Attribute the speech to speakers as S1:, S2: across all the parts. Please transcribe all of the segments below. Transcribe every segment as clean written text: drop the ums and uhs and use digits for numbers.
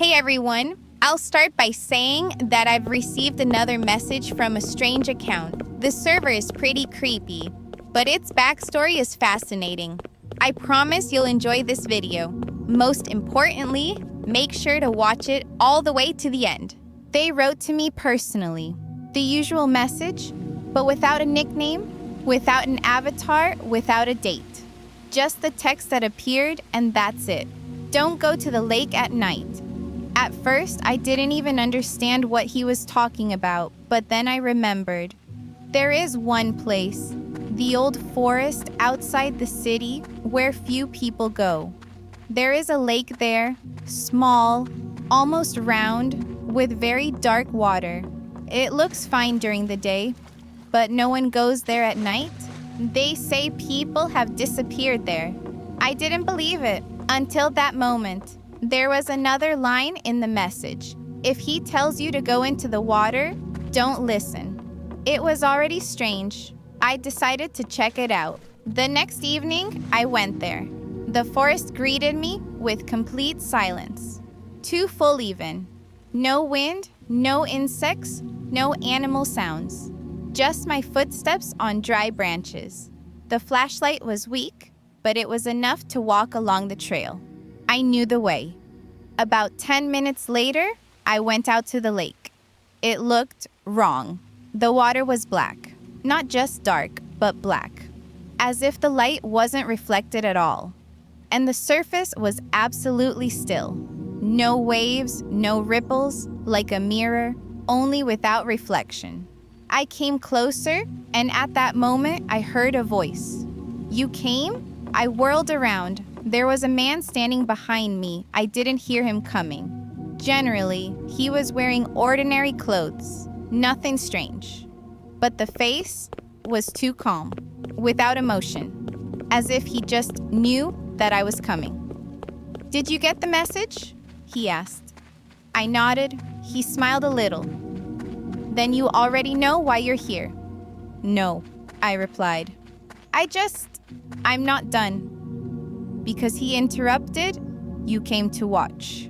S1: Hey everyone, I'll start by saying that I've received another message from a strange account. The server is pretty creepy, but its backstory is fascinating. I promise you'll enjoy this video. Most importantly, make sure to watch it all the way to the end. They wrote to me personally. The usual message, but without a nickname, without an avatar, without a date. Just the text that appeared, and that's it. Don't go to the lake at night. At first, I didn't even understand what he was talking about, but then I remembered. There is one place, the old forest outside the city, where few people go. There is a lake there, small, almost round, with very dark water. It looks fine during the day, but no one goes there at night. They say people have disappeared there. I didn't believe it until that moment. There was another line in the message. If he tells you to go into the water, don't listen. It was already strange. I decided to check it out. The next evening, I went there. The forest greeted me with complete silence. Too full even. No wind, no insects, no animal sounds. Just my footsteps on dry branches. The flashlight was weak, but it was enough to walk along the trail. I knew the way. About 10 minutes later, I went out to the lake. It looked wrong. The water was black. Not just dark, but black. As if the light wasn't reflected at all. And the surface was absolutely still. No waves, no ripples, like a mirror, only without reflection. I came closer, and at that moment, I heard a voice. You came? I whirled around. There was a man standing behind me. I didn't hear him coming. Generally, he was wearing ordinary clothes. Nothing strange. But the face was too calm, without emotion, as if he just knew that I was coming. Did you get the message? He asked. I nodded. He smiled a little. Then you already know why you're here. No, I replied. I'm not done. Because he interrupted, you came to watch.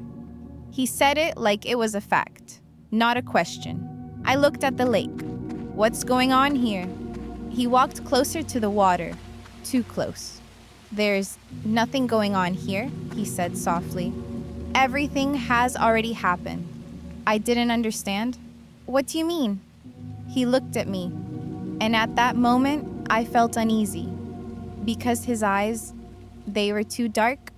S1: He said it like it was a fact, not a question. I looked at the lake. What's going on here? He walked closer to the water, too close. There's nothing going on here, he said softly. Everything has already happened. I didn't understand. What do you mean? He looked at me, and at that moment, I felt uneasy. Because his eyes, they were too dark,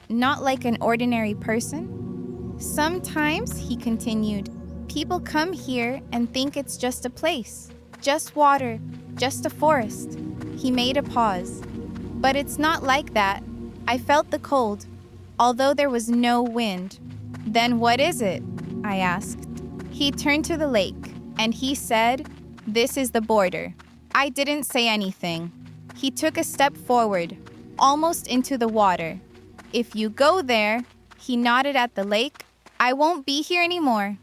S1: not like an ordinary person. Sometimes, he continued, people come here and think it's just a place, just water, just a forest. He made a pause. But it's not like that. I felt the cold, although there was no wind. Then what is it? I asked. He turned to the lake, and he said, this is the border. I didn't say anything. He took a step forward, almost into the water. If you go there, he nodded at the lake, I won't be here anymore.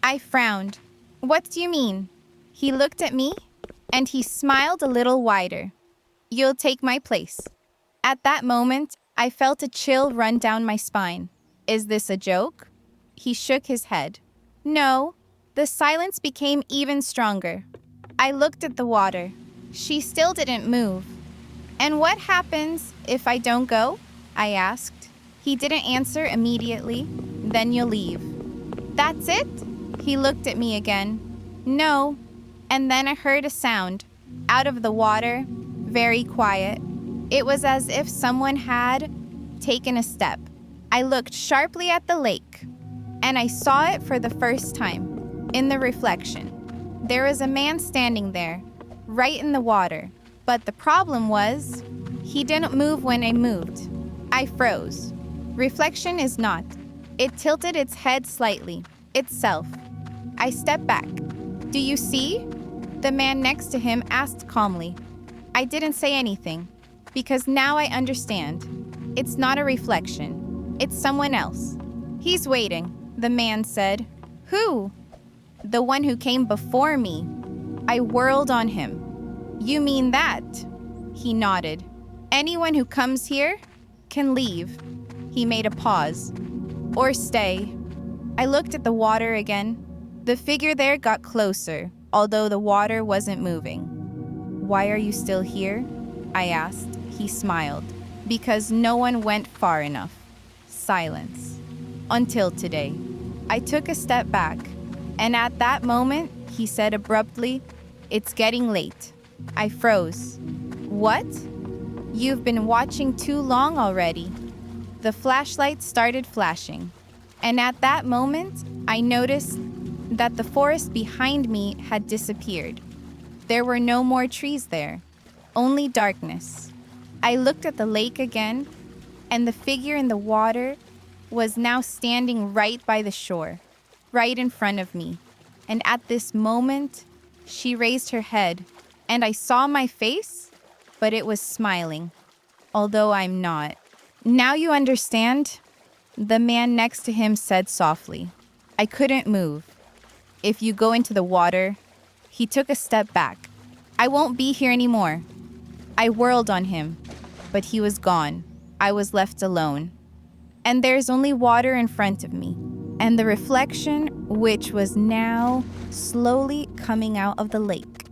S1: I frowned. What do you mean? He looked at me, and he smiled a little wider. You'll take my place. At that moment, I felt a chill run down my spine. Is this a joke? He shook his head. No. The silence became even stronger. I looked at the water. She still didn't move. And what happens if I don't go? I asked. He didn't answer immediately. Then you'll leave. That's it? He looked at me again. No. And then I heard a sound. Out of the water, very quiet. It was as if someone had taken a step. I looked sharply at the lake, and I saw it for the first time. In the reflection, there was a man standing there, right in the water. But the problem was, he didn't move when I moved. I froze. Reflection is not. It tilted its head slightly, itself. I stepped back. Do you see? The man next to him asked calmly. I didn't say anything, because now I understand. It's not a reflection. It's someone else. He's waiting, the man said. Who? The one who came before me. I whirled on him. You mean that? He nodded. Anyone who comes here can leave. He made a pause. Or stay. I looked at the water again. The figure there got closer, although the water wasn't moving. "Why are you still here?" I asked. He smiled. "Because no one went far enough." Silence. "Until today." I took a step back, and at that moment, he said abruptly, "It's getting late." I froze. "What?" "You've been watching too long already." The flashlight started flashing, and at that moment, I noticed that the forest behind me had disappeared. There were no more trees there, only darkness. I looked at the lake again, and the figure in the water was now standing right by the shore, right in front of me. And at this moment, she raised her head, and I saw my face, but it was smiling, although I'm not. "Now you understand?" The man next to him said softly. I couldn't move. "If you go into the water," he took a step back, "I won't be here anymore." I whirled on him, but he was gone. I was left alone. And there's only water in front of me, and the reflection, which was now slowly coming out of the lake.